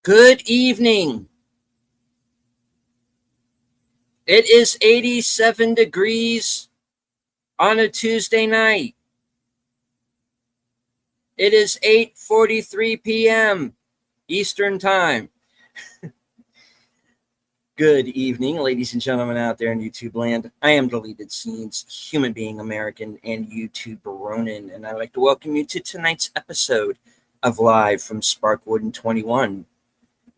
Good evening. It is 87 degrees on a Tuesday night. It is 8:43 p.m. Eastern Time. Good evening, ladies and gentlemen out there in YouTube land. I am Deleted Scenes, human being American, and YouTube Ronin, and I'd like to welcome you to tonight's episode of Live from Sparkwood in 21.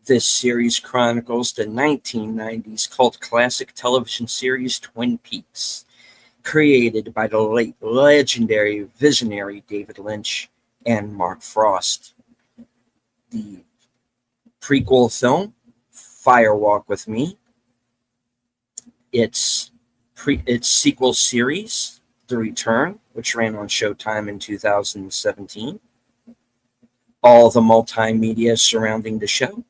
This series chronicles the 1990s cult classic television series Twin Peaks, created by the late legendary visionary David Lynch and Mark Frost. The prequel film, Fire Walk with Me, its sequel series, The Return, which ran on Showtime in 2017, all the multimedia surrounding the show,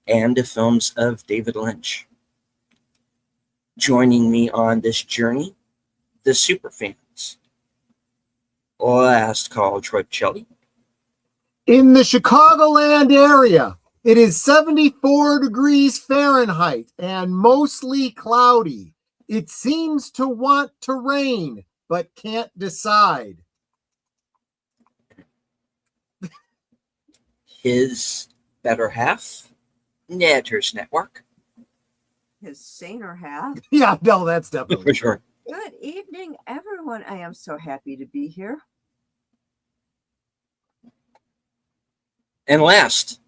and the films of David Lynch. Joining me on this journey, the superfans. Last call, Troy Shelley. In the Chicagoland area, it is 74 degrees Fahrenheit and mostly cloudy. It seems to want to rain, but can't decide. His better half, Netters Network. His saner half. Yeah, no, that's definitely For sure. Good evening, everyone. I am so happy to be here. And last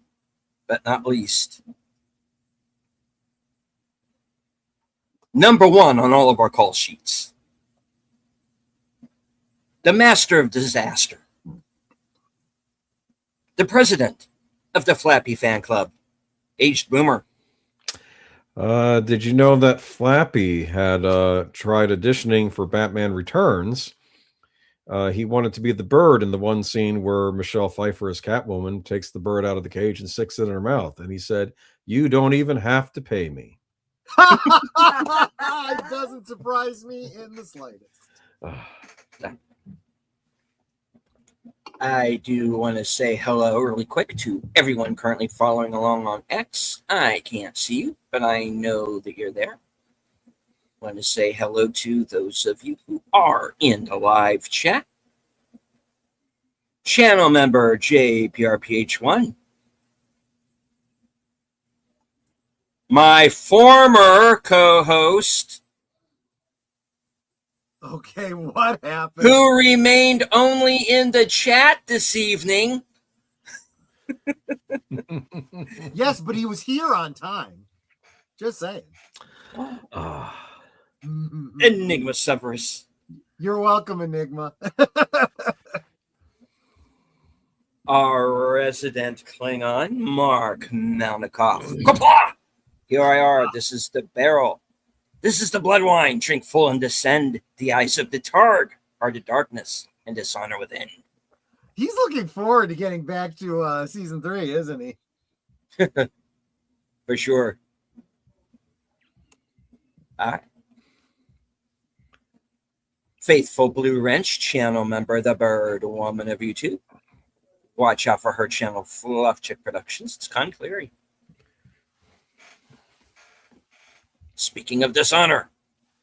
but not least, number one on all of our call sheets, the master of disaster, the president of the Flappy Fan Club, Aged Boomer. Did you know that Flappy had tried auditioning for Batman Returns? He wanted to be the bird in the one scene where Michelle Pfeiffer as Catwoman takes the bird out of the cage and sticks it in her mouth. And he said, "You don't even have to pay me." It doesn't surprise me in the slightest. I do want to say hello really quick to everyone currently following along on X. I can't see you, but I know that you're there. Want to say hello to those of you who are in the live chat. Channel member JPRPH1. My former co-host, Okay, what happened? who remained only in the chat this evening. Yes, but he was here on time. Just saying. Enigma Severus. You're welcome, Enigma. Our resident Klingon, Mark Malnikoff. Kapla! Here I are. This is the barrel. This is the blood wine. Drink full and descend. The eyes of the Targ are the darkness and dishonor within. He's looking forward to getting back to season 3, isn't he? For sure. All right. Faithful Blue Wrench, channel member, the Bird Woman of YouTube. Watch out for her channel, Fluff Chick Productions. It's Con Cleary. Speaking of dishonor,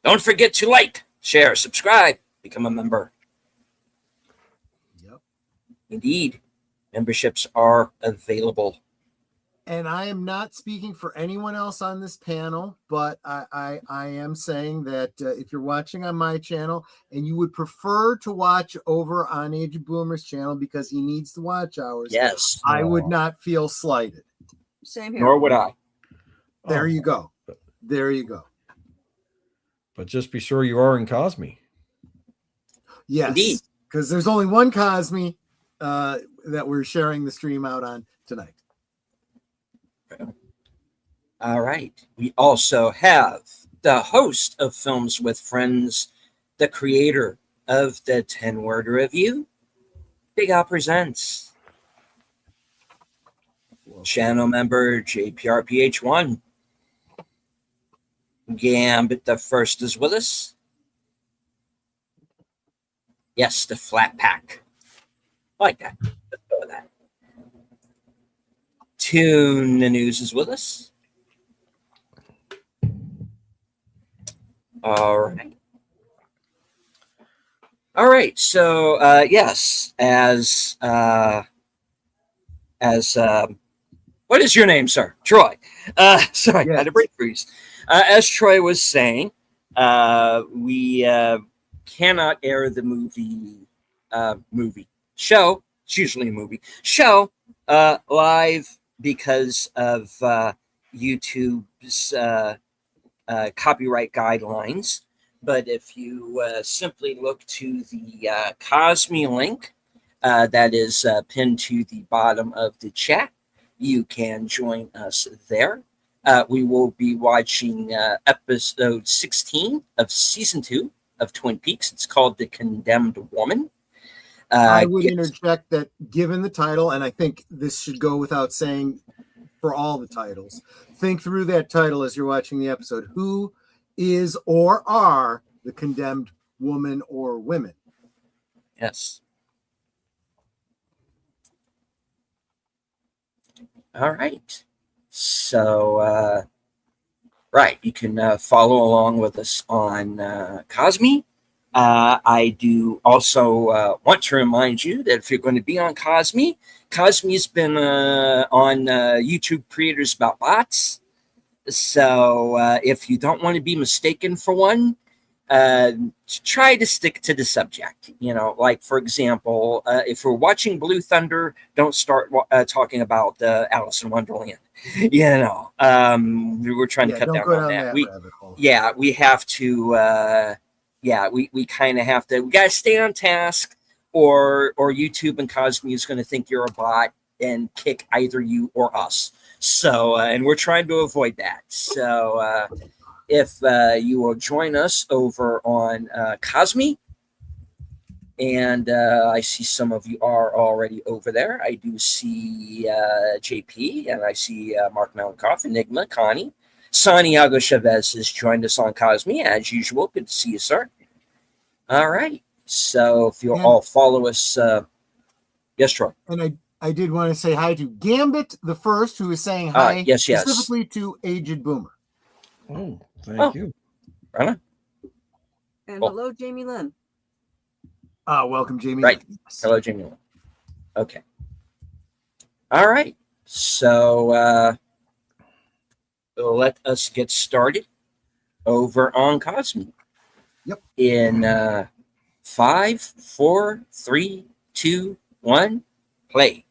don't forget to like, share, subscribe, become a member. Yep. Indeed, memberships are available. And I am not speaking for anyone else on this panel, but I am saying that if you're watching on my channel and you would prefer to watch over on Aged Boomer's channel because he needs the watch hours, Yes. I would not feel slighted. Same here. Nor would I. There you go. There you go. But just be sure you are in Cosme. Yes, Indeed. because there's only one Cosme that we're sharing the stream out on tonight. All right. We also have the host of Films with Friends, the creator of the 10-word review, Big Al Presents. Channel member JPRPH1. Gambit the First is with us. Yes, the flat pack. I like that. Let's go with that. Tune the News is with us. All right. All right. So yes, as what is your name, sir? Troy. Sorry, I had a brain freeze. As Troy was saying, we cannot air the movie show. It's usually a movie show live because of YouTube's copyright guidelines. But if you simply look to the Cosme link that is pinned to the bottom of the chat, you can join us there. We will be watching episode 16 of season 2 of Twin Peaks. It's called The Condemned Woman. I would interject that given the title, and I think this should go without saying for all the titles, think through that title as you're watching the episode. Who is or are the condemned woman or women? Yes. All right. So, right, you can follow along with us on Cosme. I do also want to remind you that if you're going to be on Cosme, Cosme's been on YouTube Creators About Bots. So if you don't want to be mistaken for one, try to stick to the subject. You know, like, for example, if we're watching Blue Thunder, don't start talking about Alice in Wonderland. You know, we were trying to cut down on that. We have to... we kind of have to. We got to stay on task, or YouTube and Cosme is going to think you're a bot and kick either you or us. So, and we're trying to avoid that. So, if you will join us over on Cosme, and I see some of you are already over there. I do see JP, and I see Mark Malenkoff, Enigma, Connie. Santiago Chavez has joined us on Cosme, as usual. Good to see you, sir. All right. So if you'll all follow us. Yes, Troy. And I did want to say hi to Gambit the First, who is saying hi specifically to Aged Boomer. Oh, thank you. Right on. And hello, Jamie Lynn. Welcome, Jamie. Right. Hello, Jamie Lynn. Okay. All right. So let us get started over on Cosme. Yep. In 5, 4, 3, 2, 1, play.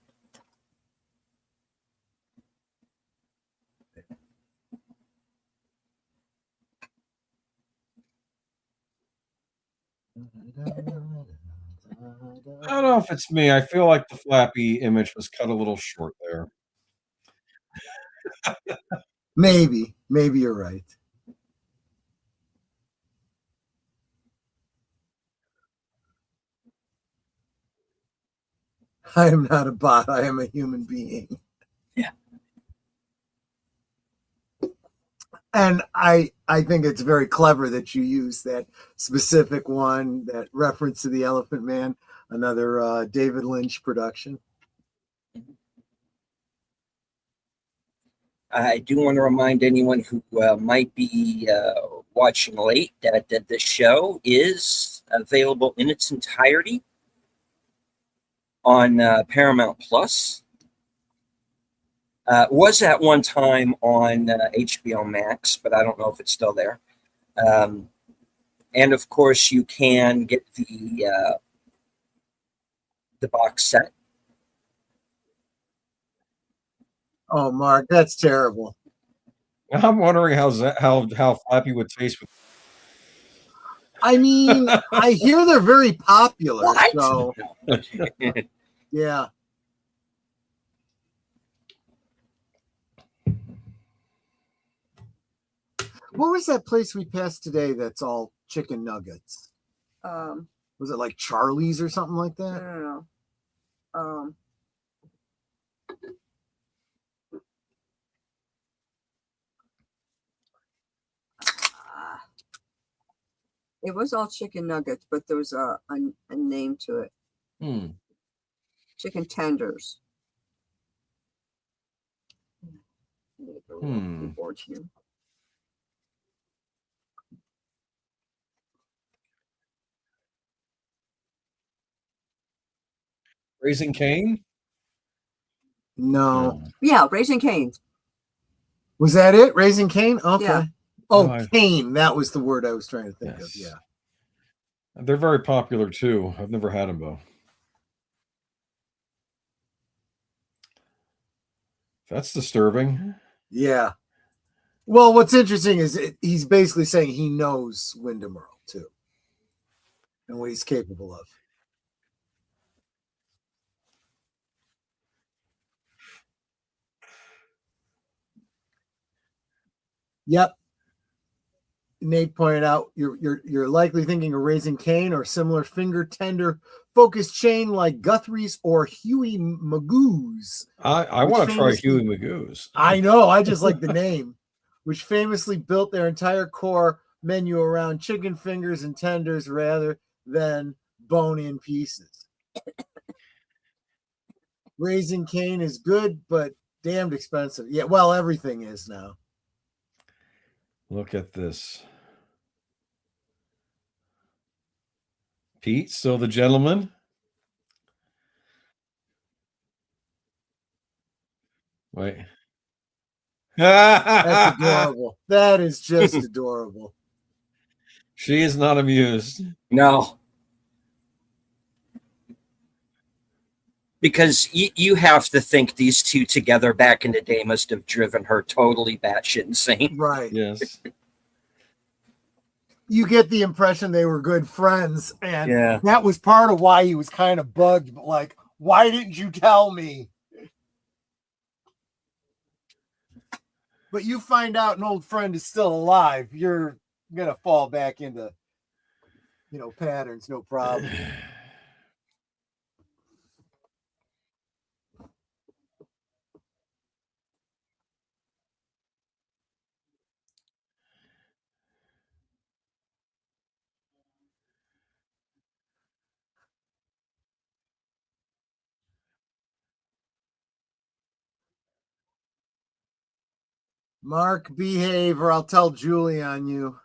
I don't know if it's me. I feel like the Flappy image was cut a little short there. Maybe you're right. I am not a bot. I am a human being. Yeah. And I think it's very clever that you use that specific one, that reference to the Elephant Man, another David Lynch production. I do want to remind anyone who might be watching late that the show is available in its entirety on Paramount Plus. Was at one time on HBO Max, but I don't know if it's still there. And of course, you can get the box set. Oh, Mark, that's terrible. I'm wondering how Flappy would taste with. I mean, I hear they're very popular. What? So yeah. What was that place we passed today that's all chicken nuggets? Was it like Charlie's or something like that? I don't know. It was all chicken nuggets, but there was a name to it. Chicken tenders. Keyboard here. Raising Cain? No. Yeah, Raising Cain. Was that it? Raising Cain? Okay. Yeah. Oh, No, Cain. That was the word I was trying to think of. Yes. Yeah. They're very popular too. I've never had them though. That's disturbing. Yeah. Well, what's interesting is he's basically saying he knows Wyndham Earle too, and what he's capable of. Yep. Nate pointed out you're likely thinking of Raising Cain or similar finger tender focused chain like Guthrie's or Huey Magoo's. I want to try Huey Magoo's. I know. I just like the name, which famously built their entire core menu around chicken fingers and tenders rather than bone-in pieces. Raising Cain is good, but damned expensive. Yeah, well, everything is now. Look at this. Pete, still the gentleman? Wait. That's adorable. That is just adorable. She is not amused. No. Because you have to think these two together back in the day must have driven her totally batshit insane. Right. Yes. You get the impression they were good friends, and Yeah. that was part of why he was kind of bugged. But like, why didn't you tell me? But you find out an old friend is still alive, you're gonna fall back into, patterns, no problem. Mark, behave, or I'll tell Julie on you.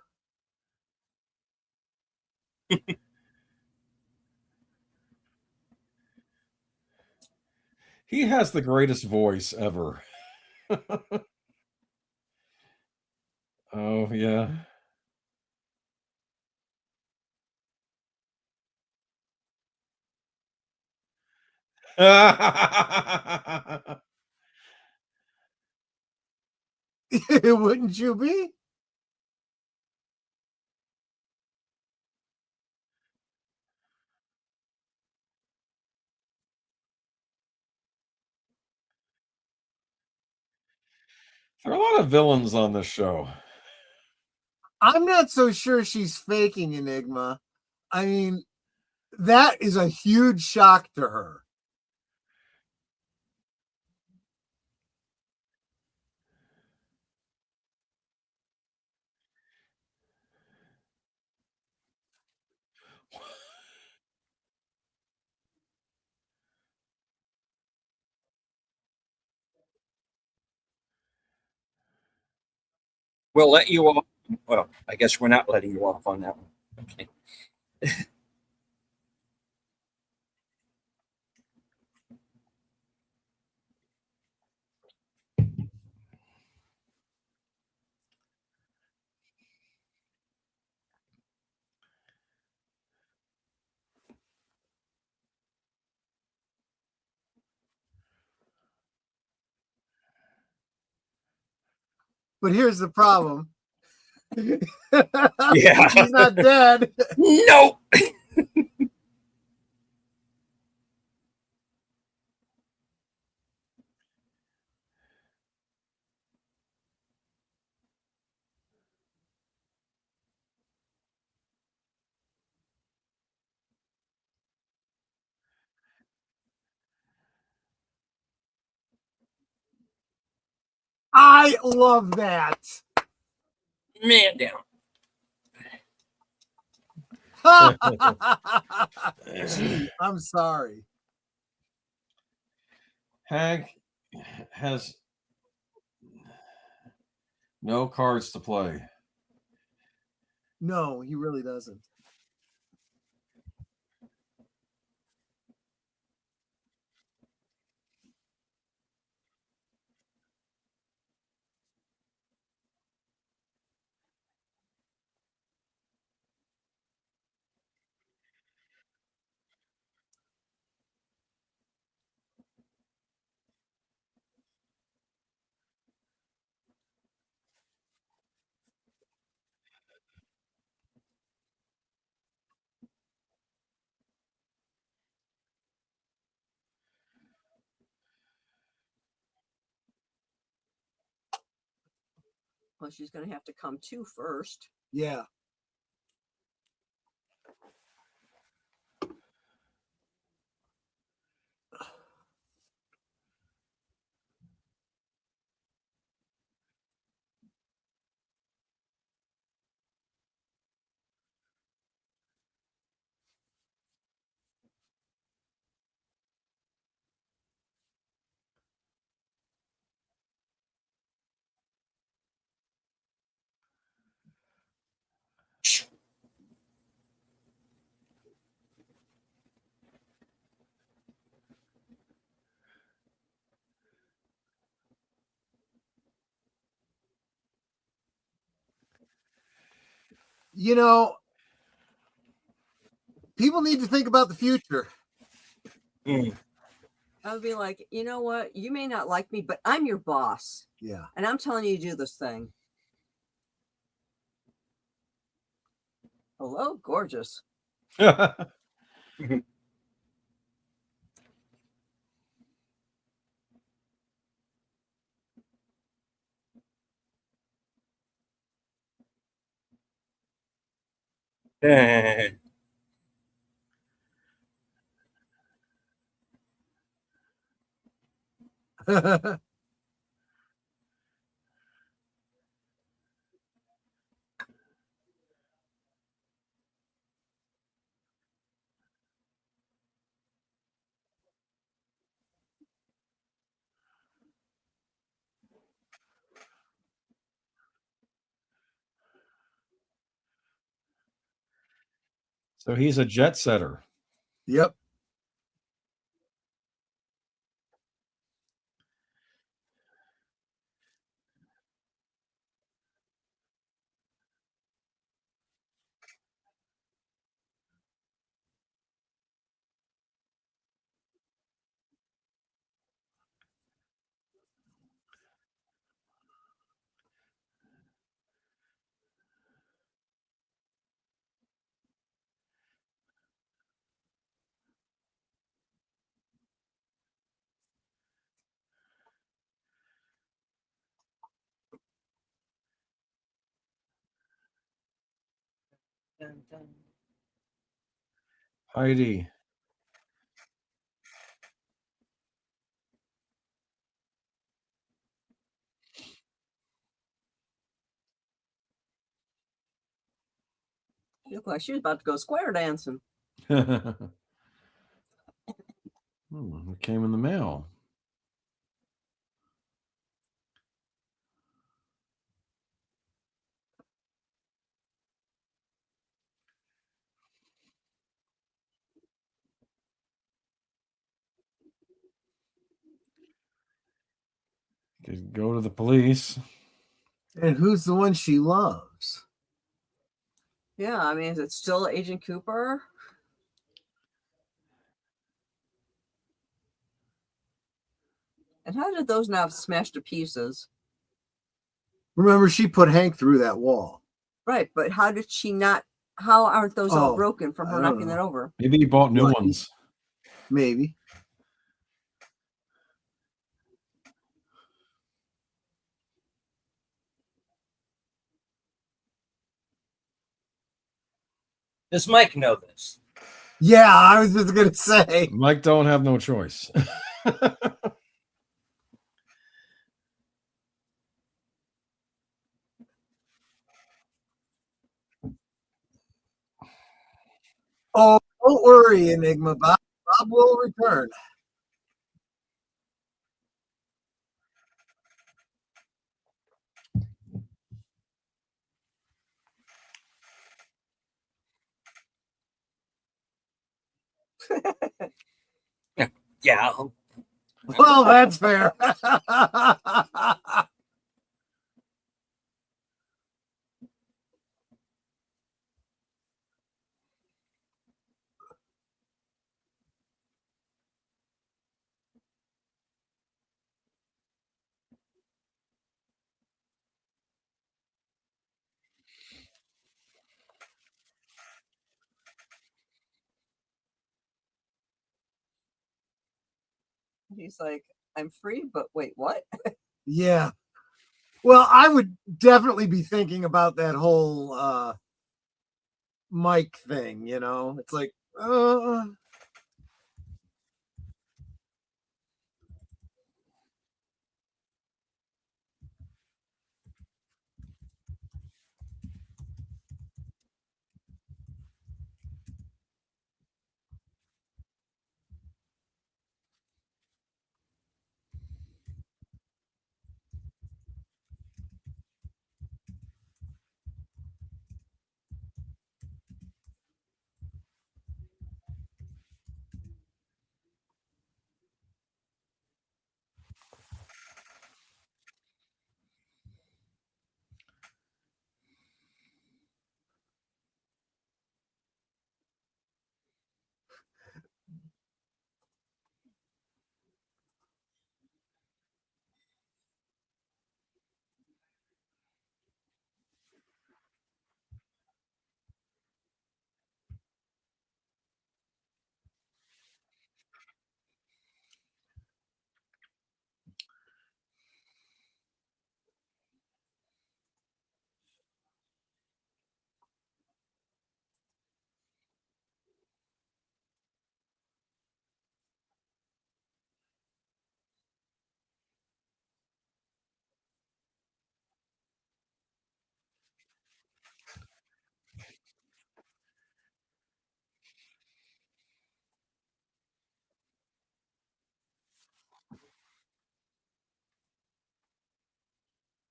He has the greatest voice ever. Oh, yeah. Wouldn't you be? There are a lot of villains on this show. I'm not so sure she's faking Enigma. I mean, that is a huge shock to her. We'll let you off. Well, I guess we're not letting you off on that one. Okay. But here's the problem. Yeah. She's not dead. Nope. I love that. Man down. Gee, I'm sorry. Hank has No cards to play. No, he really doesn't. Well, she's going to have to come to first. Yeah. You know, people need to think about the future. I would be like, you know what? You may not like me, but I'm your boss. Yeah. And I'm telling you to do this thing. Hello, gorgeous. So he's a jet setter. Yep. Heidi. She looked like she was about to go square dancing. It came in the mail. Could go to the police. And who's the one she loves? Yeah, I mean, is it still Agent Cooper? And how did those not smash to pieces? Remember, she put Hank through that wall. Right, but how did she not? How aren't those all Oh, broken from I her don't knocking know. that over? Maybe he bought new Lucky. ones. Maybe. Does Mike know this? Yeah, I was just gonna say. Mike don't have no choice. Oh, don't worry, Enigma. Bob will return. Yeah. Well, that's fair. He's like, I'm free, but wait, what? Yeah. Well, I would definitely be thinking about that whole mic thing, you know. It's like,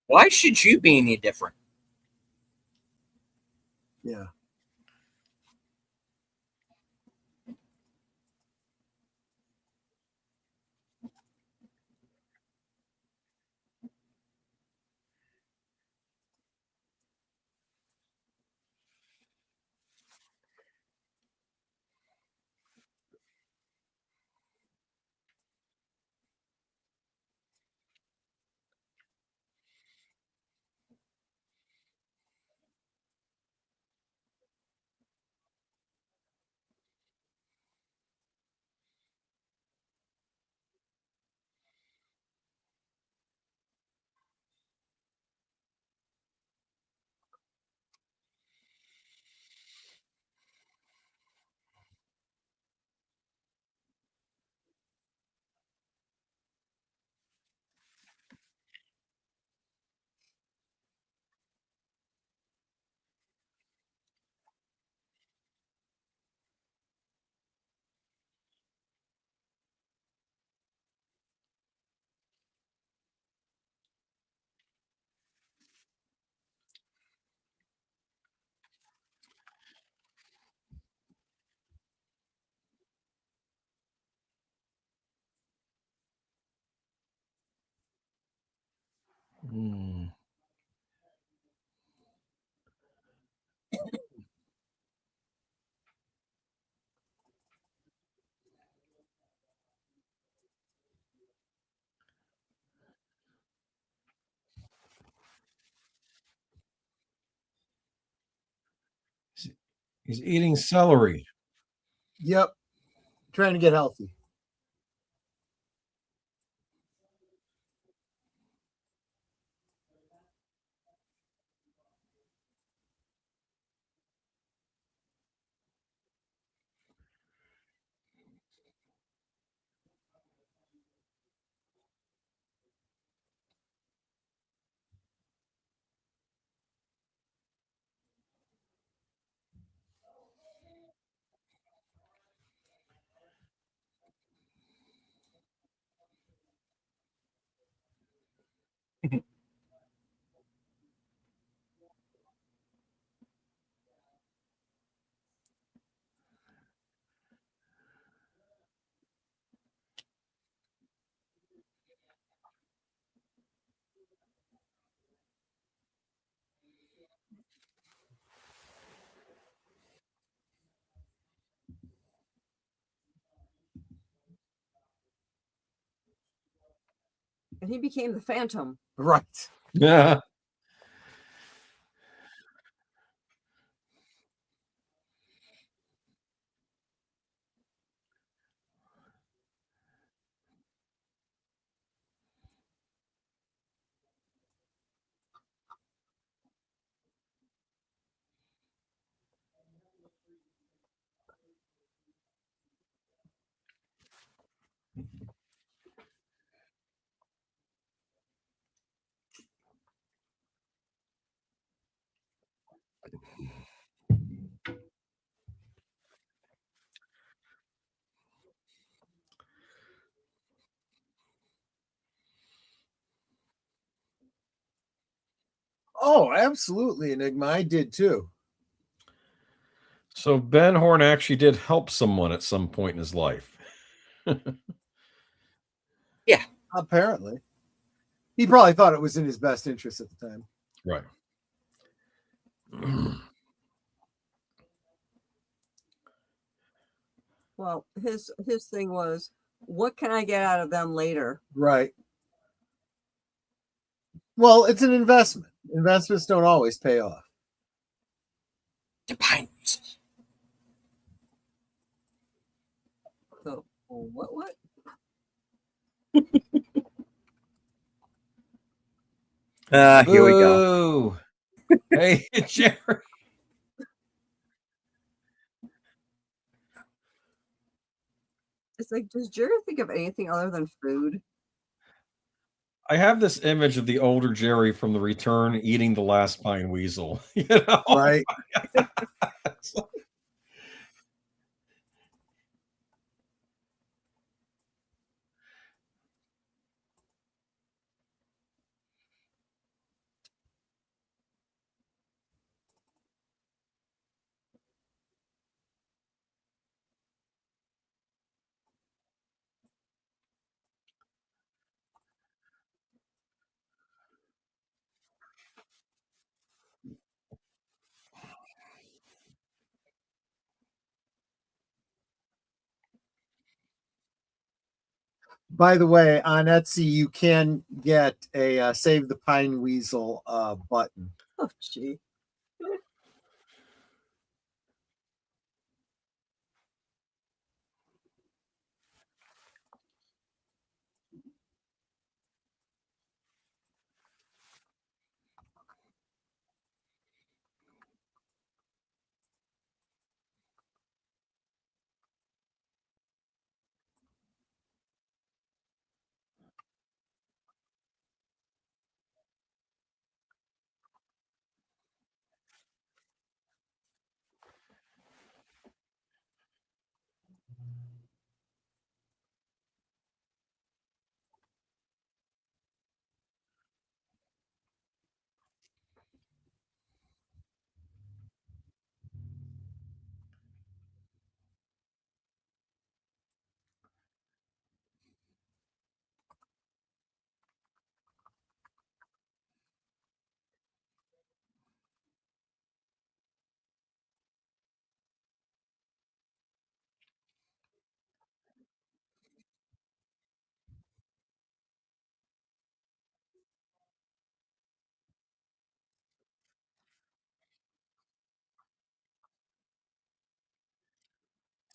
Why should you be any different? yeah. Hmm. He's eating celery. Yep. Trying to get healthy. And he became the Phantom. Right. Yeah. Oh, absolutely, Enigma. I did too. So Ben Horn actually did help someone at some point in his life. Apparently. He probably thought it was in his best interest at the time. Right. Well, his thing was, what can I get out of them later? Right. Well, it's an investment. Investments don't always pay off. The pine weasel. So, what? Here we go. Boo. Hey, Jerry. It's like, does Jerry think of anything other than food? I have this image of the older Jerry from The Return eating the last pine weasel. You know? Right. By the way, on Etsy, you can get a Save the Pine Weasel button. Oh, gee.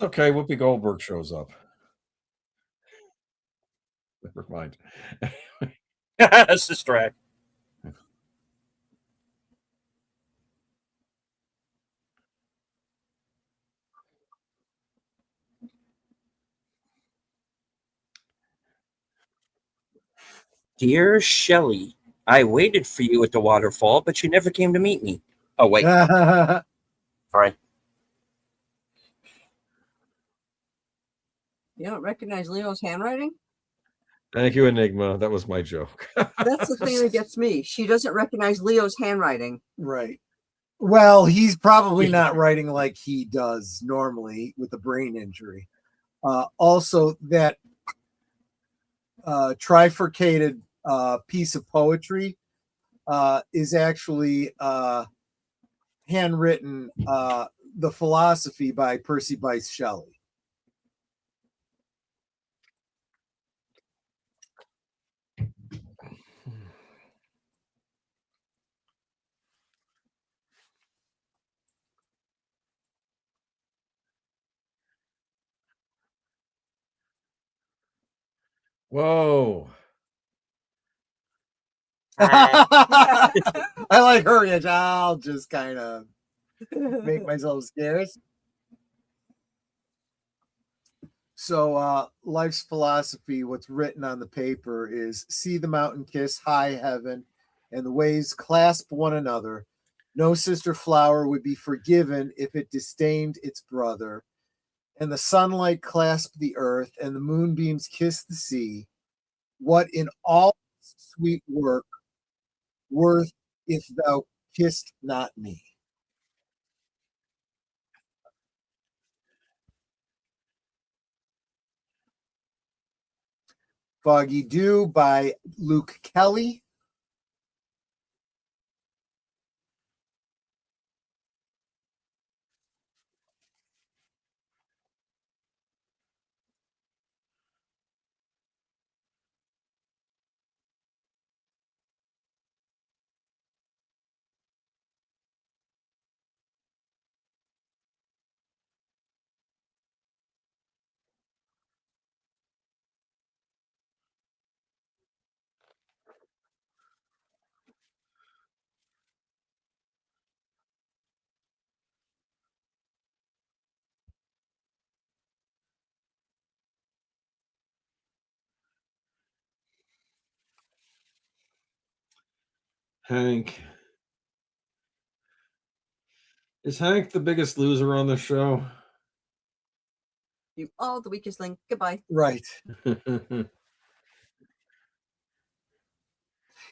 Okay, Whoopi Goldberg shows up. Never mind. Sister Act. Dear Shelley, I waited for you at the waterfall, but you never came to meet me. Oh, wait. Sorry. You don't recognize Leo's handwriting? Thank you, Enigma. That was my joke. That's the thing that gets me. She doesn't recognize Leo's handwriting. Right. Well, he's probably not writing like he does normally with a brain injury. Also, that trifurcated piece of poetry is actually handwritten, The Philosophy by Percy Bysshe Shelley. Whoa. I like her. I'll just kind of make myself scarce. So life's philosophy, what's written on the paper is see the mountain kiss high heaven and the waves clasp one another. No sister flower would be forgiven if it disdained its brother. And the sunlight clasp the earth and the moonbeams kiss the sea. What in all sweet work worth if thou kissed not me? Foggy Dew by Luke Kelly. Hank. Is Hank the biggest loser on the show? You all the weakest link. Goodbye. Right.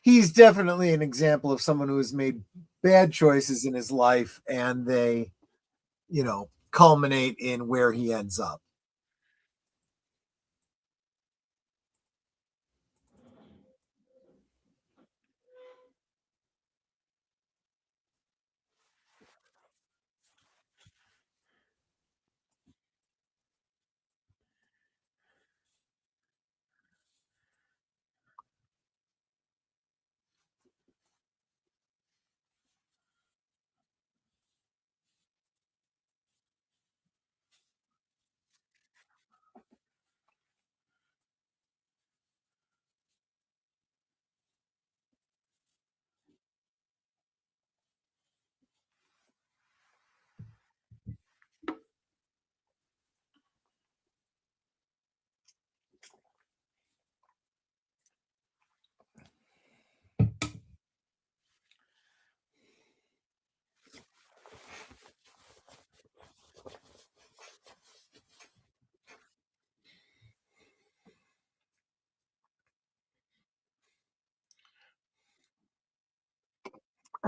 He's definitely an example of someone who has made bad choices in his life and they, culminate in where he ends up.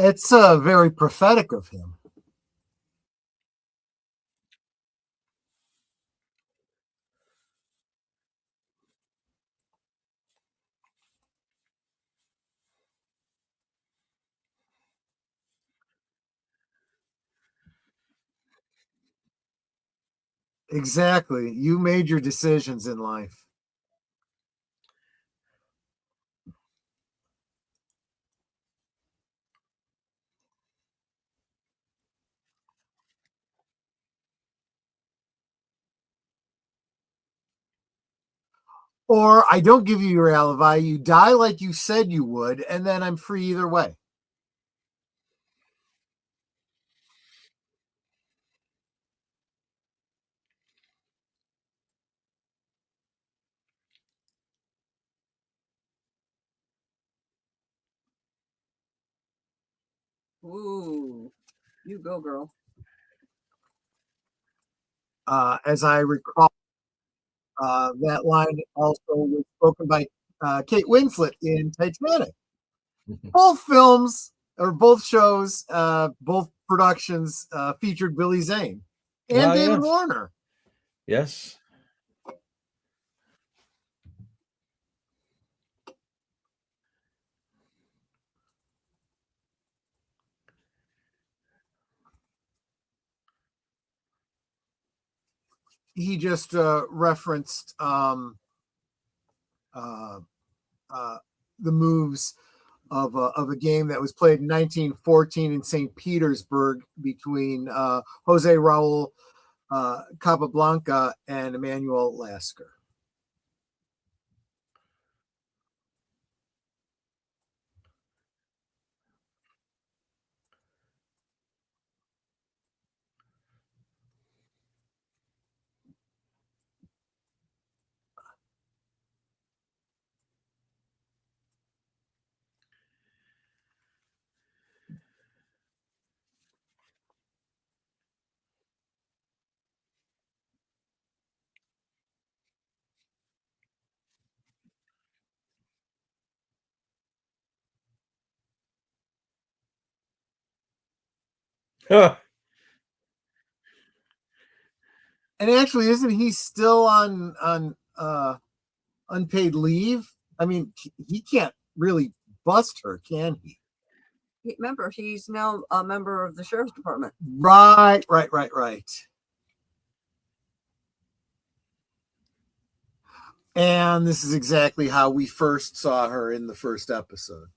It's very prophetic of him. Exactly. You made your decisions in life. Or I don't give you your alibi. You die like you said you would, and then I'm free either way. Ooh, you go, girl. As I recall, that line also was spoken by Kate Winslet in Titanic. Both films or both shows, both productions featured Billy Zane and David Warner. Yes. He just referenced the moves of a game that was played in 1914 in St. Petersburg between Jose Raul Capablanca and Emmanuel Lasker. And actually, isn't he still on unpaid leave? I mean, he can't really bust her, can he? Remember, he's now a member of the sheriff's department. Right. And this is exactly how we first saw her in the first episode.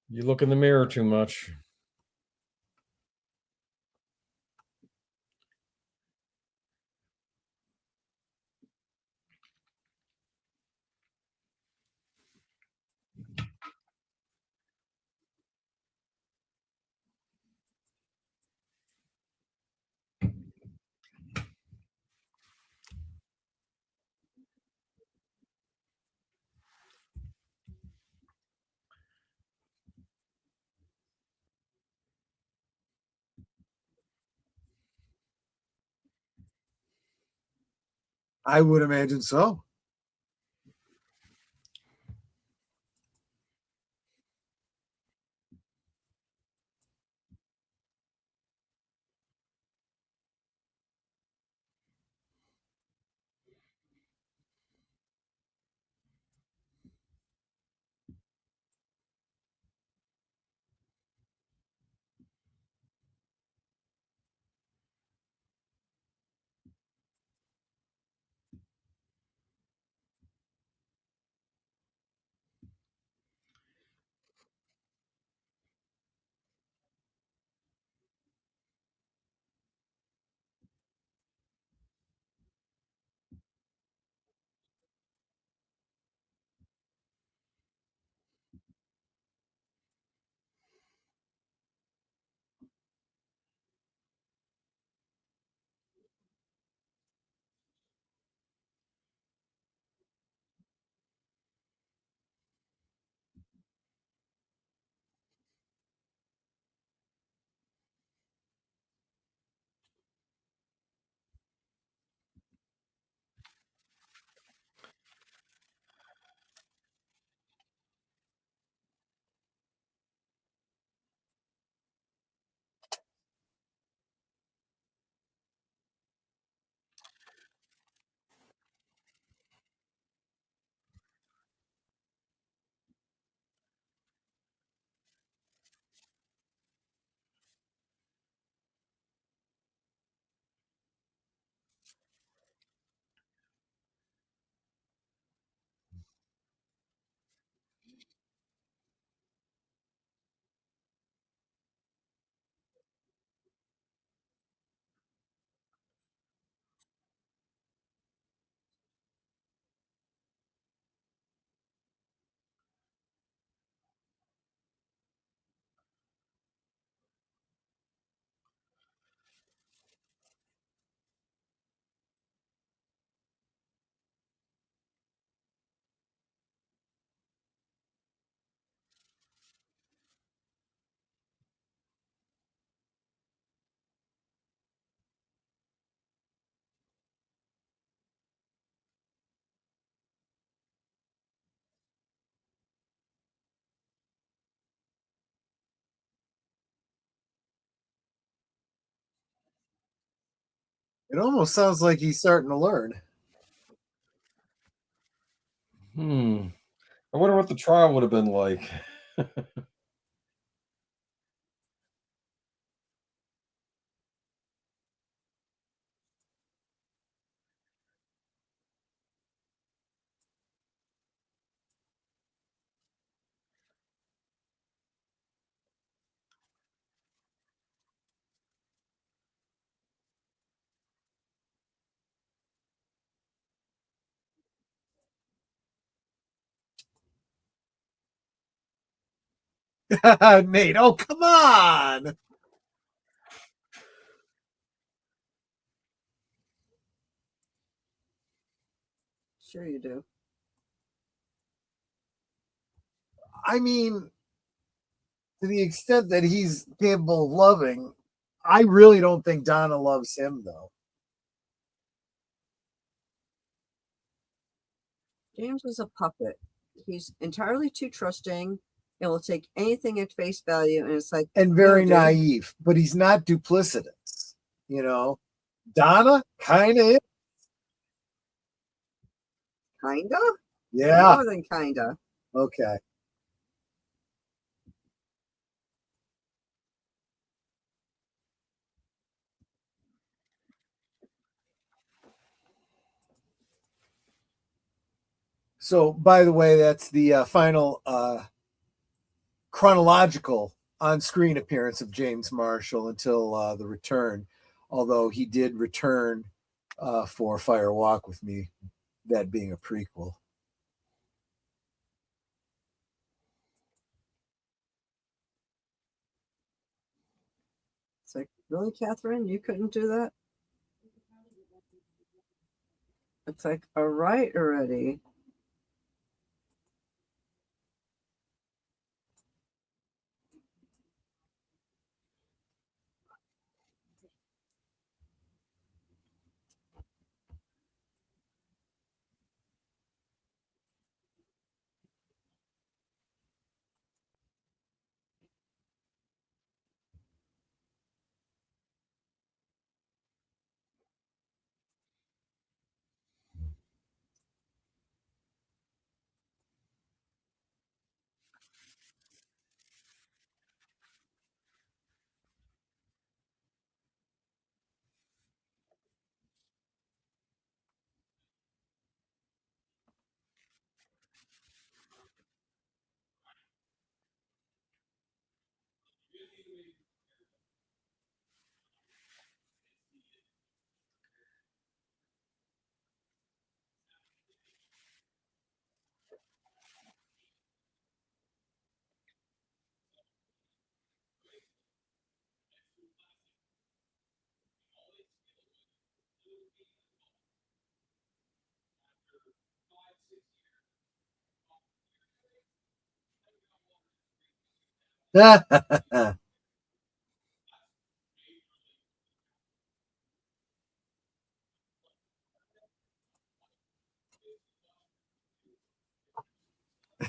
You look in the mirror too much. I would imagine so. It almost sounds like he's starting to learn. I wonder what the trial would have been like. Nate, oh, come on. Sure you do. I mean, to the extent that he's capable of loving, I really don't think Donna loves him, though. James is a puppet. He's entirely too trusting It will take anything at face value, and it's like, and very no, dude. naive, but he's not duplicitous. Donna kind of is. Kinda? Yeah. More than kinda. Okay. So, by the way, that's the final chronological on-screen appearance of James Marshall until the return. Although he did return for Fire Walk with Me, that being a prequel. It's like, really, Catherine? You couldn't do that? It's like, all right already.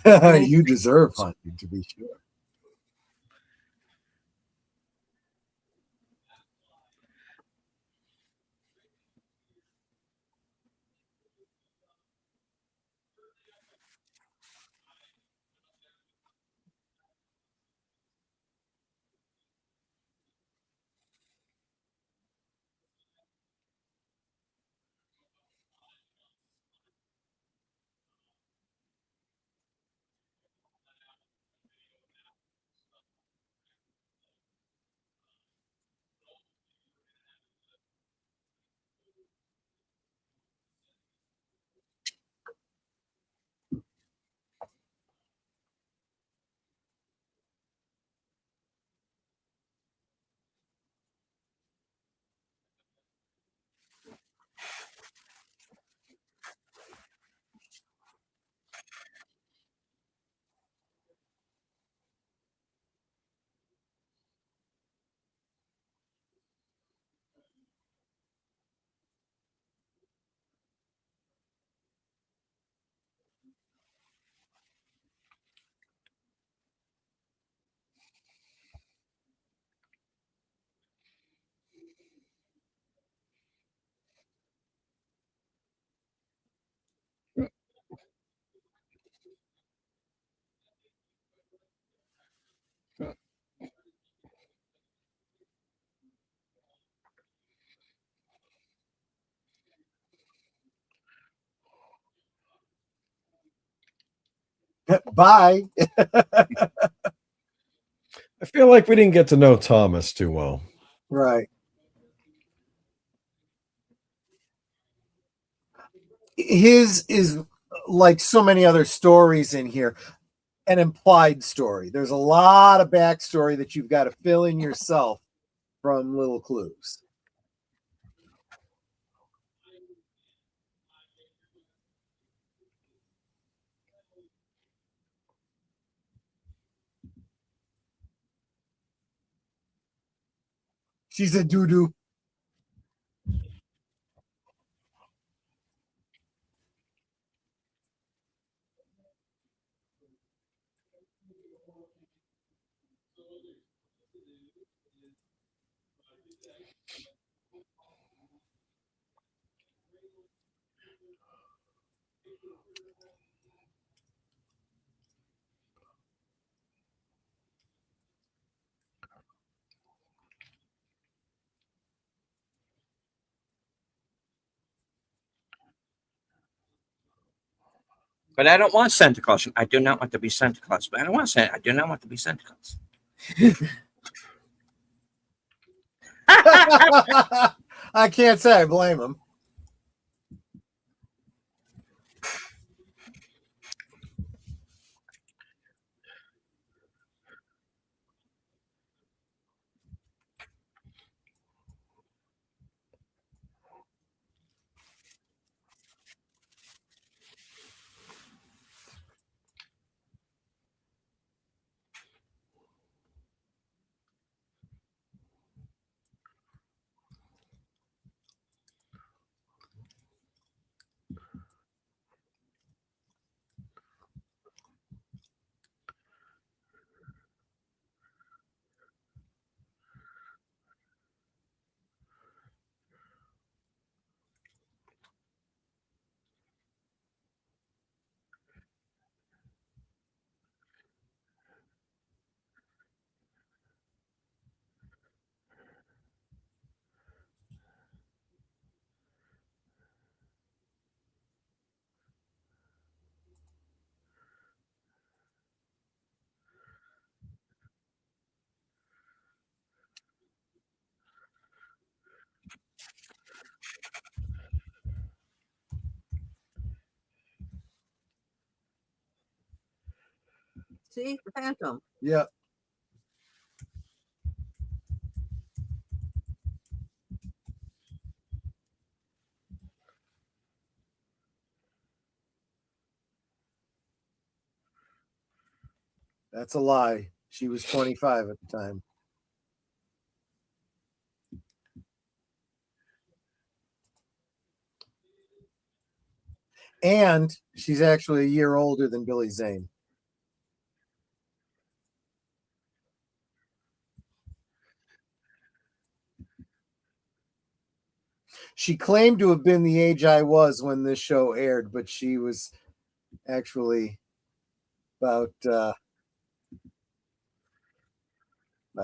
You deserve hunting, to be sure. Bye. I feel like we didn't get to know Thomas too well. Right. His is like so many other stories in here, an implied story. There's a lot of backstory that you've got to fill in yourself from little clues. She's a doo-doo. But I don't want Santa Claus. I do not want to be Santa Claus. But I don't want Santa. I do not want to be Santa Claus. I can't say I blame him. See, the Phantom. Yeah. That's a lie. She was 25 at the time. And she's actually a year older than Billy Zane. She claimed to have been the age I was when this show aired, but she was actually about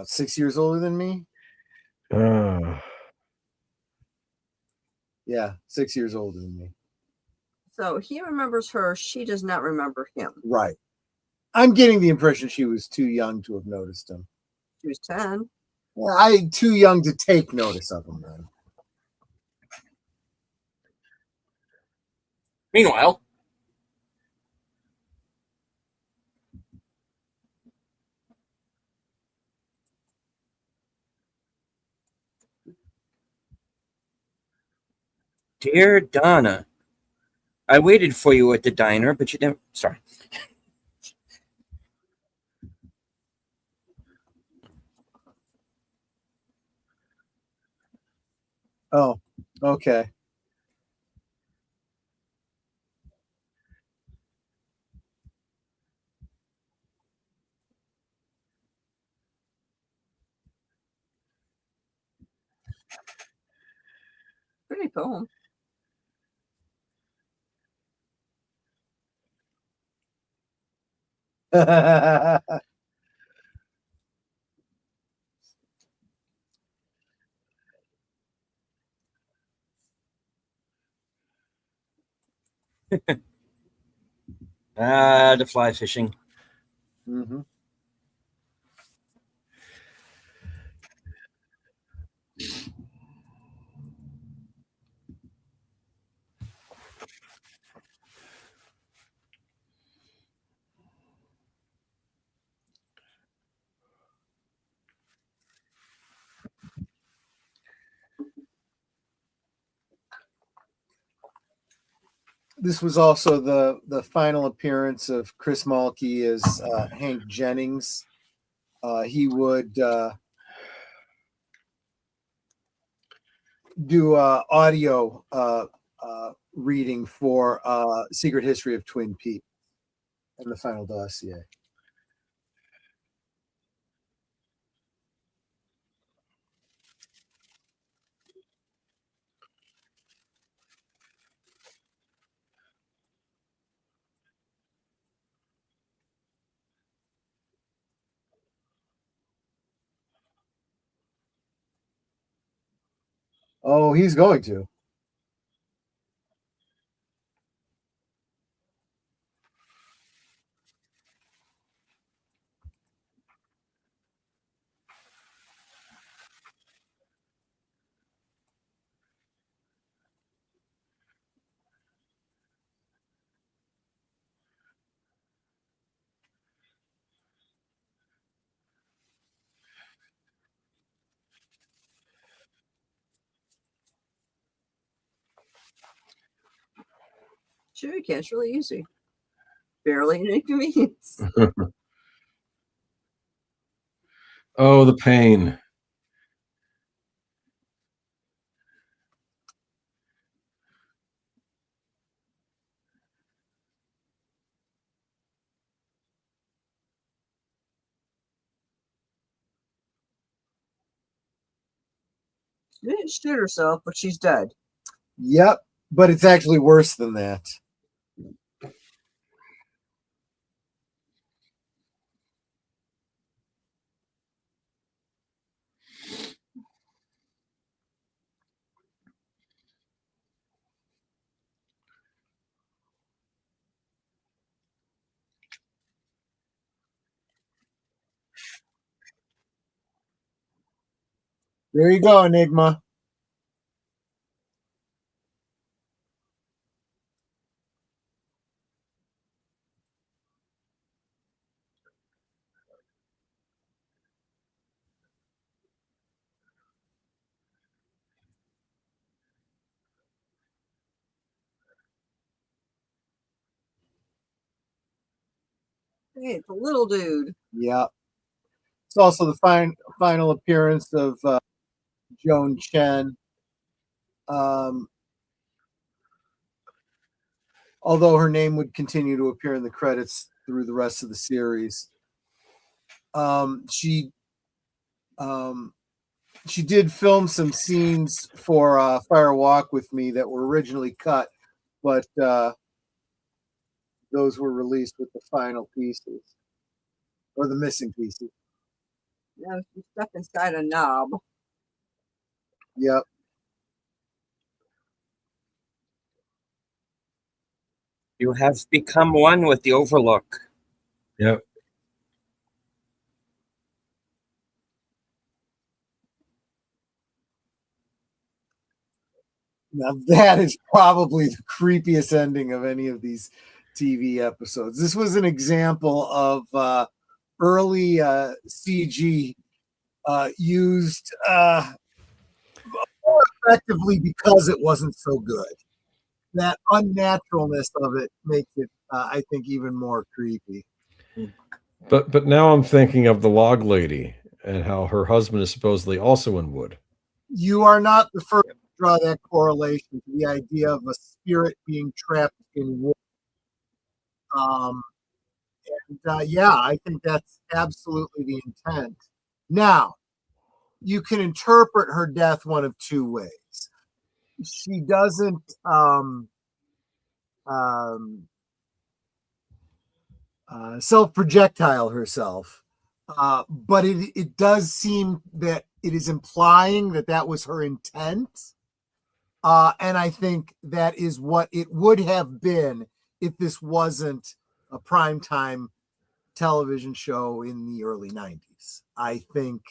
6 years older than me. Yeah, 6 years older than me. So he remembers her. She does not remember him. Right. I'm getting the impression she was too young to have noticed him. She was 10. Well, too young to take notice of him then. Meanwhile, dear Donna, I waited for you at the diner, but you didn't. Sorry. Oh, okay. Pretty poem. The fly fishing. Mm-hmm. This was also the final appearance of Chris Mulkey as Hank Jennings. He would do audio reading for Secret History of Twin Peaks and the final dossier. Oh, he's going to. Sure, you can. It's really easy. Barely an inconvenience. Oh, the pain. She didn't shoot herself, but she's dead. Yep, but it's actually worse than that. There you go, Enigma. Hey, it's a little dude. Yeah. It's also the final appearance of Joan Chen. Although her name would continue to appear in the credits through the rest of the series. She did film some scenes for Fire Walk with Me that were originally cut, but those were released with the final pieces or the missing pieces. Yeah, she's stuck inside a knob. Yep. You have become one with the Overlook. Yep. Now that is probably the creepiest ending of any of these TV episodes. This was an example of early CG used more effectively because it wasn't so good. That unnaturalness of it makes it, I think, even more creepy. But now I'm thinking of the log lady and how her husband is supposedly also in wood. You are not the first to draw that correlation to the idea of a spirit being trapped in wood. Yeah, I think that's absolutely the intent. Now, you can interpret her death one of two ways. She doesn't self-projectile herself, but it does seem that it is implying that that was her intent. And I think that is what it would have been if this wasn't a primetime television show in the early 90s. I think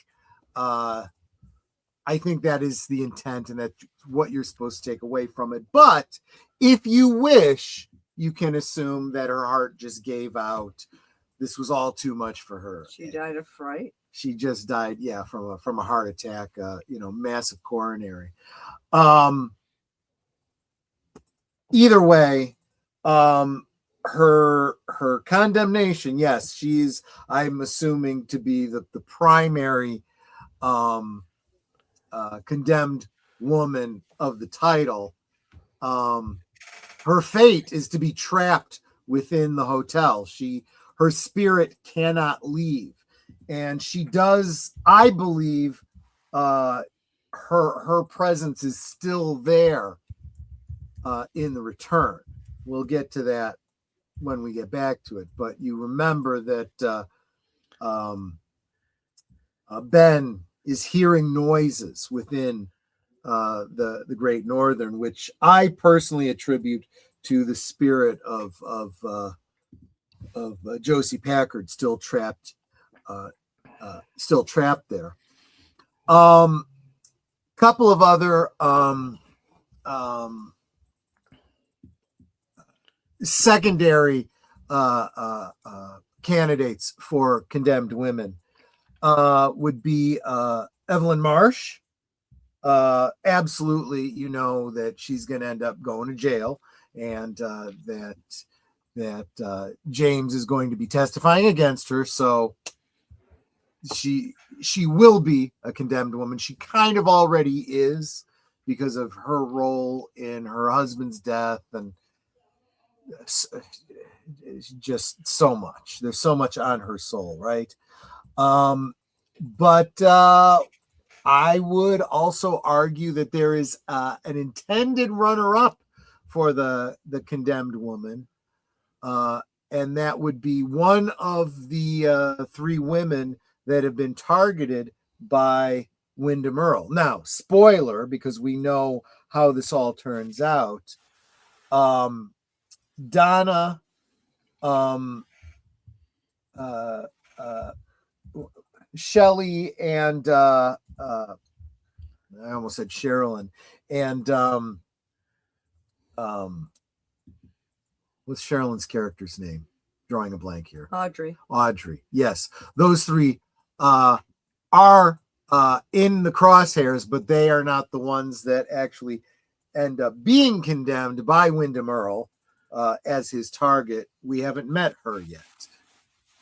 that is the intent, and that's what you're supposed to take away from it. But if you wish, you can assume that her heart just gave out. This was all too much for her. She died of fright. She just died, yeah, from a heart attack, massive coronary. Either way, her condemnation, yes, she's, I'm assuming, to be the primary condemned woman of the title. Her fate is to be trapped within the hotel. Her spirit cannot leave, and she does, I believe, her presence is still there in the return. We'll get to that when we get back to it, but you remember that Ben is hearing noises within the Great Northern, which I personally attribute to the spirit of Josie Packard still trapped there. Couple of other secondary candidates for condemned women would be Evelyn Marsh. Absolutely, you know that she's going to end up going to jail, and that James is going to be testifying against her. So she will be a condemned woman. She kind of already is because of her role in her husband's death, and just so much. There's so much on her soul, right? But I would also argue that there is an intended runner-up for the condemned woman, and that would be one of the three women that have been targeted by Wyndham Earle. Now, spoiler, because we know how this all turns out. Donna, Shelley, and I almost said Sheryl, and what's Sherilyn's character's name? Drawing a blank here. Audrey. Yes, those three are in the crosshairs, but they are not the ones that actually end up being condemned by Wyndham Earle as his target. We haven't met her yet,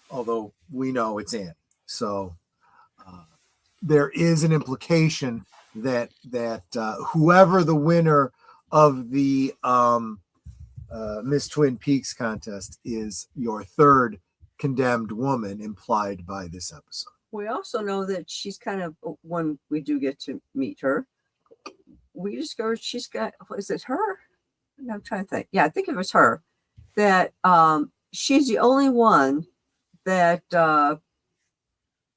although we know it's Annie. So there is an implication that whoever the winner of the Miss Twin Peaks contest is, your third condemned woman implied by this episode. We also know that she's kind of, when we do get to meet her, we discovered she's got, is it her? I'm trying to think. Yeah, I think it was her. That she's the only one that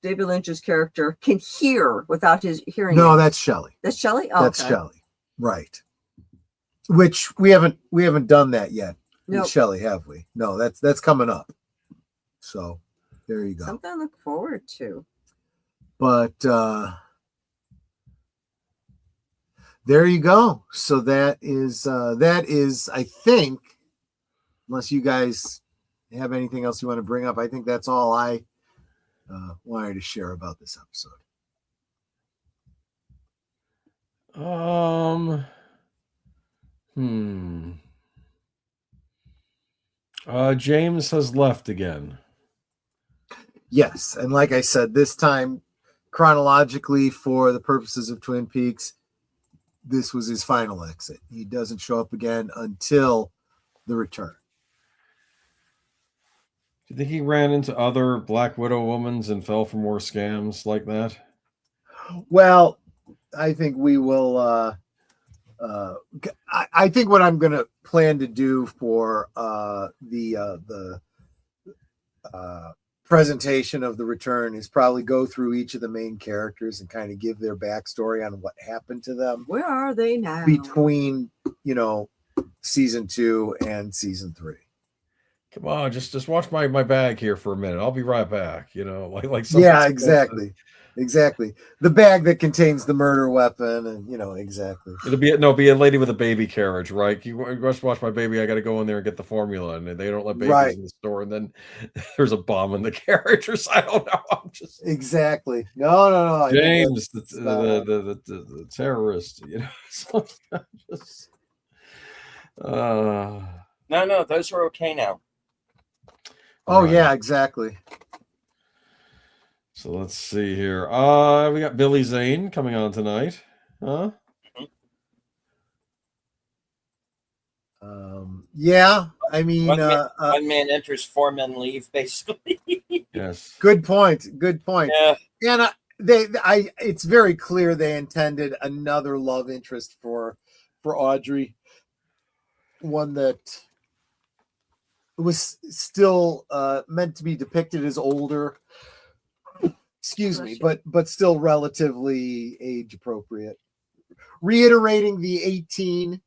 David Lynch's character can hear without his hearing. No, that's Shelley. That's Shelley? Oh, that's okay. Shelley. Right. Which we haven't done that yet. Nope. Shelley, have we? No, that's coming up. So there you go. Something to look forward to. But there you go. So that is I think, unless you guys have anything else you want to bring up, I think that's all I wanted to share about this episode. James has left again. Yes, and like I said, this time chronologically, for the purposes of Twin Peaks, this was his final exit. He doesn't show up again until the return. Do you think he ran into other Black Widow women and fell for more scams like that? Well, I think we will. I think what I'm going to plan to do for the presentation of the return is probably go through each of the main characters and kind of give their backstory on what happened to them. Where are they now? Between, season 2 and season 3. Come on, just watch my bag here for a minute. I'll be right back. Like yeah, exactly. Exactly. The bag that contains the murder weapon, and exactly. It'll be a lady with a baby carriage, right? You just watch my baby. I got to go in there and get the formula, and they don't let babies in the store. And then there's a bomb in the carriage, or I don't know. I'm just exactly. No. James, the terrorist. Just, No, those are okay now. Oh right. Yeah, exactly. So let's see here. We got Billy Zane coming on tonight. Huh? Yeah, I mean, one man enters, 4 men leave, basically. Yes. Good point. Yeah. And it's very clear they intended another love interest for Audrey, one that was still meant to be depicted as older. Excuse me, but still relatively age appropriate. reiterating the 18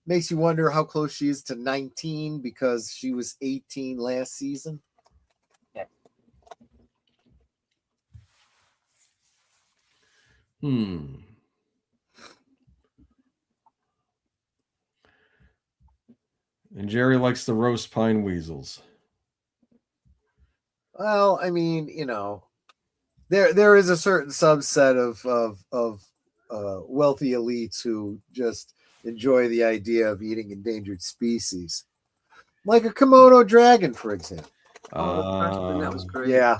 makes you wonder how close she is to 19 because she was 18 last season. And Jerry likes the roast pine weasels. Well, I mean, there is a certain subset of wealthy elites who just enjoy the idea of eating endangered species, like a Komodo dragon, for example. Oh, the first one, that was great. Yeah.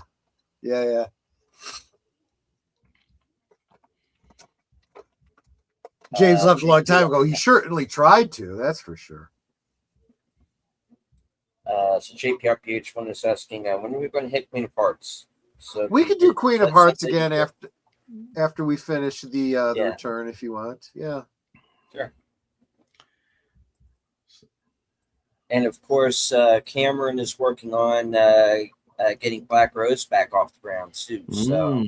James left a long time ago. He certainly tried to, that's for sure. So JPRPH1 is asking, when are we going to hit Queen of Hearts? So We could do Queen of Hearts again after we finish the return, if you want. Yeah. Sure. And of course, Cameron is working on getting Black Rose back off the ground too. So.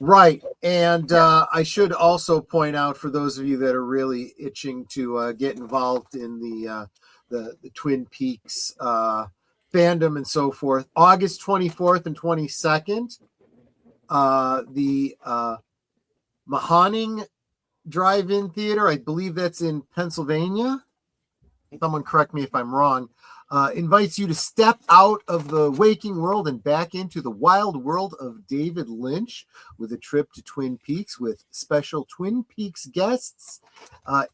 Right. And I should also point out for those of you that are really itching to get involved in the Twin Peaks fandom and so forth, August 24th and 22nd, the Mahoning Drive-In Theater, I believe that's in Pennsylvania. Someone correct me if I'm wrong. Invites you to step out of the waking world and back into the wild world of David Lynch with a trip to Twin Peaks with special Twin Peaks guests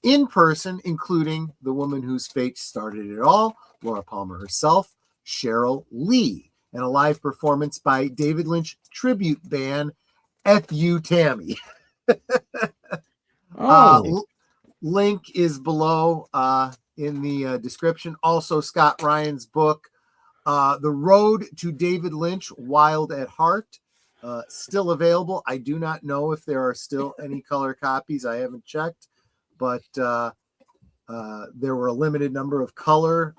in person, including the woman whose fate started it all, Laura Palmer herself, Sheryl Lee, and a live performance by David Lynch tribute band F.U. Tammy. Link is below in the description. Also, Scott Ryan's book, The Road to David Lynch, Wild at Heart, still available. I do not know if there are still any color copies. I haven't checked, but there were a limited number of color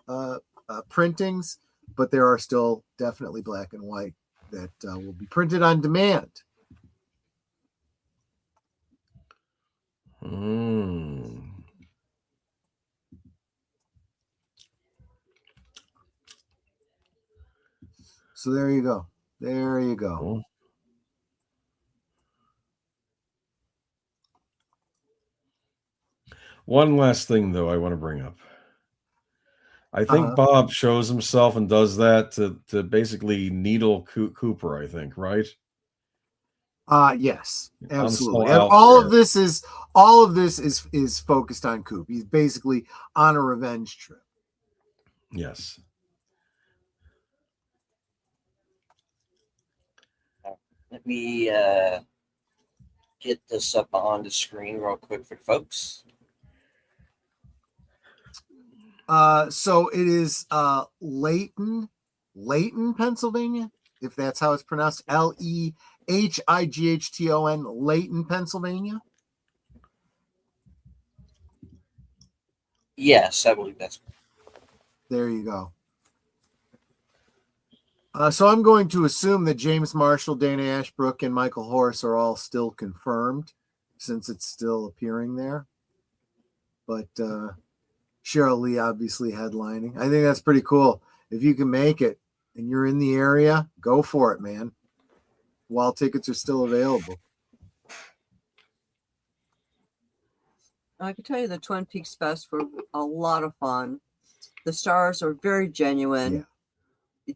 printings, but there are still definitely black and white that will be printed on demand. So there you go. There you go. Cool. One last thing, though, I want to bring up. I think Bob shows himself and does that to basically needle Cooper, I think, right? Yes, absolutely. And all of this is focused on Coop. He's basically on a revenge trip. Yes. Let me get this up on the screen real quick for folks. So it is Layton, Pennsylvania, if that's how it's pronounced. Lehighton, Layton, Pennsylvania. Yes, I believe that's. There you go. So I'm going to assume that James Marshall, Dana Ashbrook, and Michael Horse are all still confirmed since it's still appearing there. But Sheryl Lee obviously headlining. I think that's pretty cool. If you can make it and you're in the area, go for it, man. While tickets are still available. I can tell you the Twin Peaks Fest were a lot of fun. The stars are very genuine. Yeah.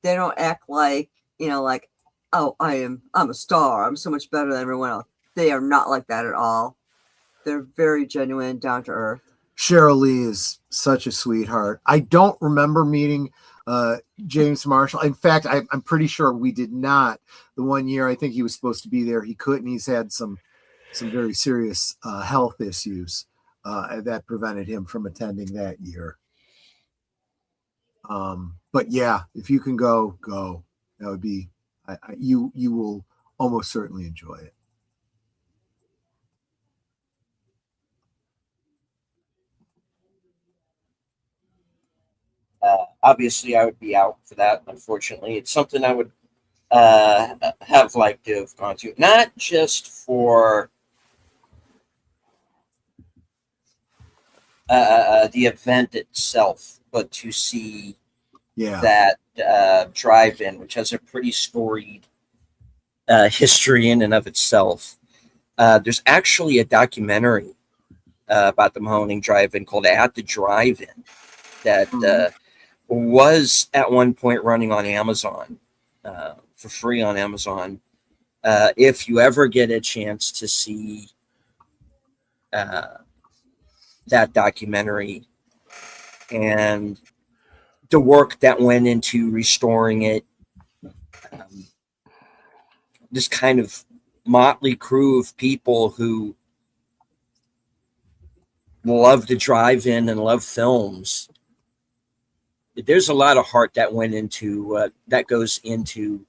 They don't act like, like, oh, I'm a star. I'm so much better than everyone else. They are not like that at all. They're very genuine, down to earth. Sheryl Lee is such a sweetheart. I don't remember meeting James Marshall. In fact, I'm pretty sure we did not. The one year I think he was supposed to be there, he couldn't. He's had some very serious health issues that prevented him from attending that year. But yeah, if you can go. That would be you will almost certainly enjoy it. Obviously, I would be out for that. Unfortunately, it's something I would have liked to have gone to, not just for the event itself, but to see Yeah. that drive-in, which has a pretty storied history in and of itself. There's actually a documentary about the Mahoning Drive-In called At the Drive-In that was at one point running on Amazon for free on Amazon. If you ever get a chance to see that documentary and the work that went into restoring it, this kind of motley crew of people who love to drive in and love films. There's a lot of heart that went into that goes into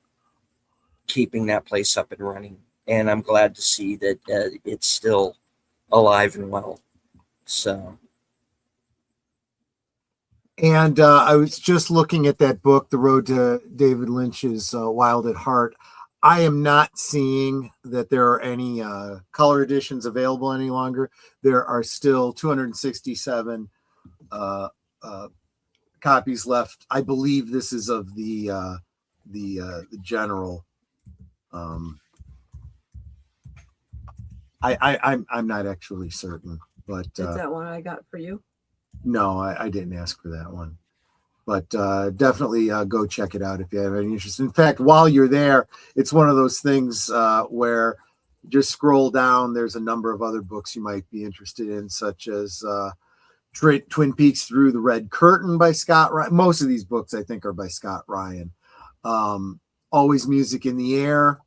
keeping that place up and running, and I'm glad to see that it's still alive and well. So, And I was just looking at that book, The Road to David Lynch's Wild at Heart. I am not seeing that there are any color editions available any longer. There are still 267 copies left. I believe this is of the general. I'm not actually certain, but Is that one I got for you? no, I didn't ask for that one. But definitely go check it out if you have any interest. In fact, while you're there, it's one of those things where just scroll down. There's a number of other books you might be interested in, such as Twin Peaks Through the Red Curtain by Scott Ryan. Most of these books, I think, are by Scott Ryan. Always Music in the Air.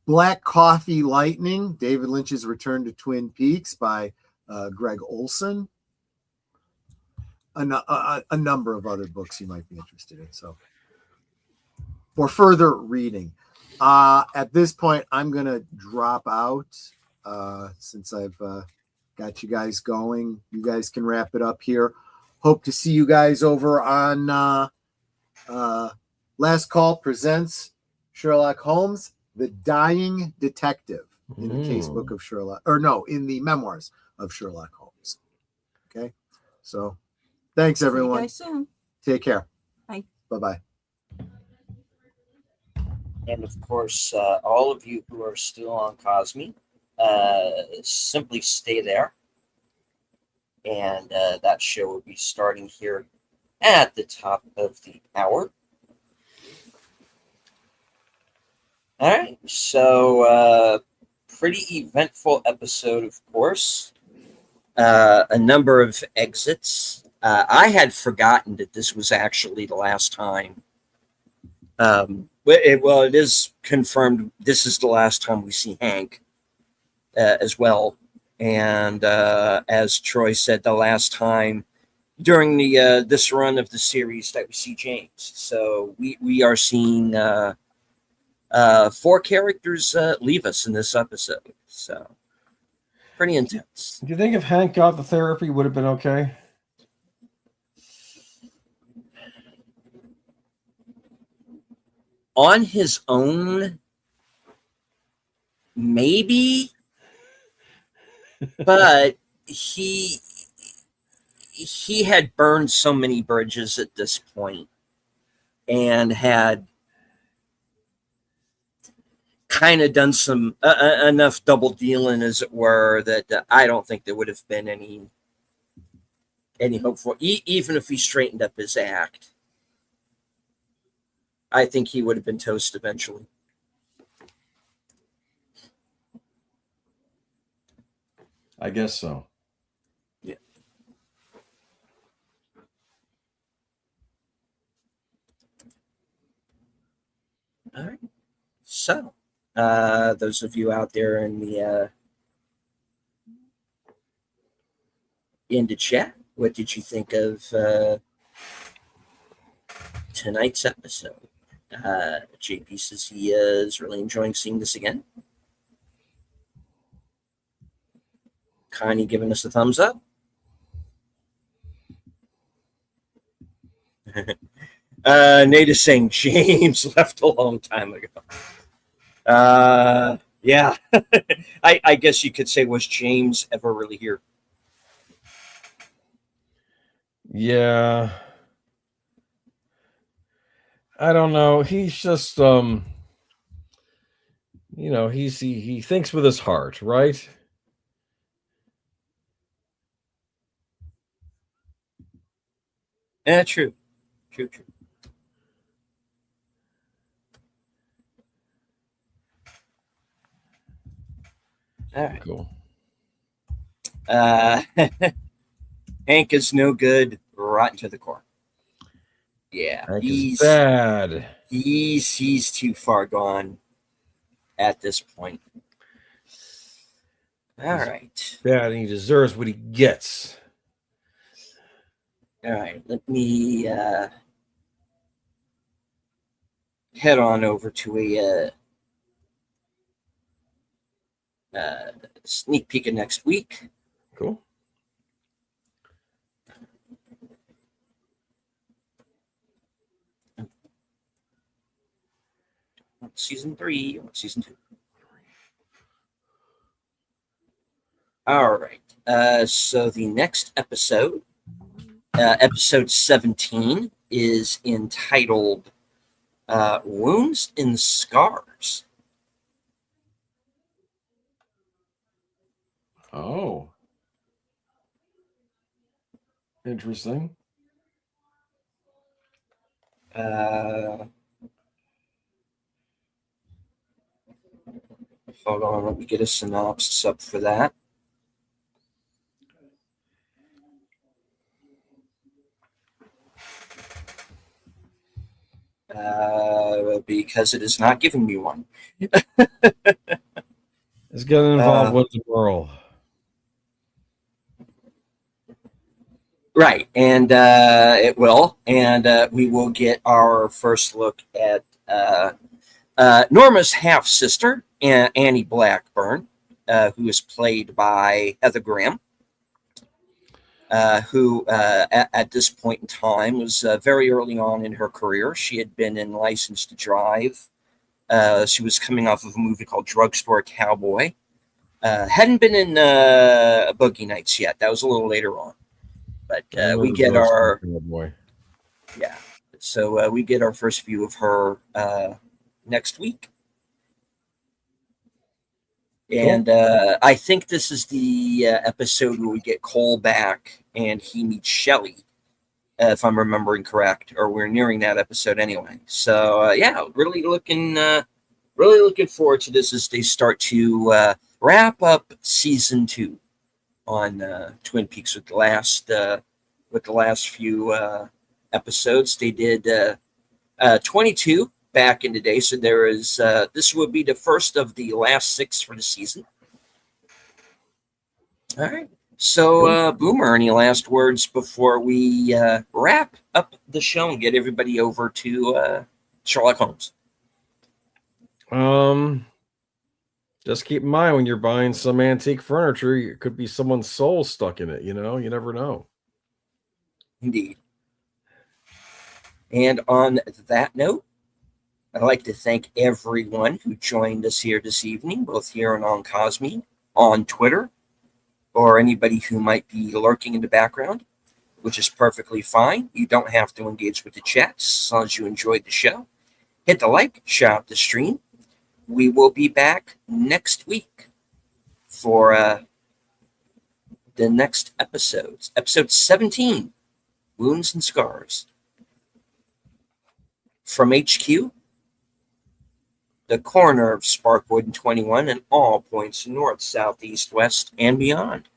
Black Coffee Lightning, David Lynch's Return to Twin Peaks by Greg Olson. A number of other books you might be interested in. So for further reading, at this point, I'm going to drop out since I've got you guys going. You guys can wrap it up here. Hope to see you guys over on Last Call Presents Sherlock Holmes, The Dying Detective, in the casebook of Sherlock, or no, in the memoirs of Sherlock Holmes. Okay. So thanks, everyone. See you guys soon. Take care. Bye. Bye-bye. and of course, all of you who are still on Cosme, simply stay there. And that show will be starting here at the top of the hour. All right, so pretty eventful episode, of course. A number of exits. I had forgotten that this was actually the last time. Well, it is confirmed this is the last time we see Hank as well. And as Troy said, the last time during the this run of the series that we see James. So we are seeing 4 characters leave us in this episode. So pretty intense. Do you think if Hank got the therapy, would have been okay? On his own, maybe, but he had burned so many bridges at this point and had kind of done some enough double dealing, as it were, that I don't think there would have been any hope for even if he straightened up his act. I think he would have been toast eventually. I guess so. Yeah. All right. So, those of you out there in the chat, what did you think of tonight's episode? JP says he is really enjoying seeing this again. Connie giving us a thumbs up. Nate is saying James left a long time ago. Yeah. I guess you could say, was James ever really here? Yeah. I don't know. He's just he thinks with his heart, right? Yeah, true. True. All right. Cool. Hank is no good, rotten to the core. Yeah, Hank is bad. He's too far gone at this point. All right. Bad, and he deserves what he gets. All right, let me head on over to a sneak peek of next week. Cool. Season 3, season 2. All right. So the next episode, episode 17, is entitled Wounds and Scars. Oh. Interesting. Hold on, let me get a synopsis up for that. Because it is not giving me one. It's going to involve Winston Earl. Right, and it will, and we will get our first look at Norma's half-sister, Annie Blackburn, who is played by Heather Graham, who at this point in time was very early on in her career. She had been in License to Drive. She was coming off of a movie called Drugstore Cowboy. Hadn't been in Boogie Nights yet. That was a little later on. But we get our... Yeah. So we get our first view of her next week. And I think this is the episode where we get Cole back and he meets Shelley, if I'm remembering correct, or we're nearing that episode anyway. So yeah, really looking forward to this as they start to wrap up season 2 on Twin Peaks with the last few episodes. They did 22 back in the day, so there is this will be the first of the last 6 for the season. All right, so Boomer, any last words before we wrap up the show and get everybody over to Sherlock Holmes? Just keep in mind when you're buying some antique furniture, it could be someone's soul stuck in it. You never know. Indeed. And on that note, I'd like to thank everyone who joined us here this evening, both here and on Cosme, on Twitter, or anybody who might be lurking in the background, which is perfectly fine. You don't have to engage with the chat as long as you enjoyed the show. Hit the like, share out the stream. We will be back next week for the next episodes. Episode 17, Wounds and Scars. From HQ, the corner of Sparkwood and 21 and all points north, south, east, west, and beyond.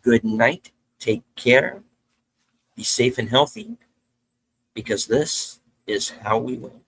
Good night. Take care. Be safe and healthy, because this is how we win.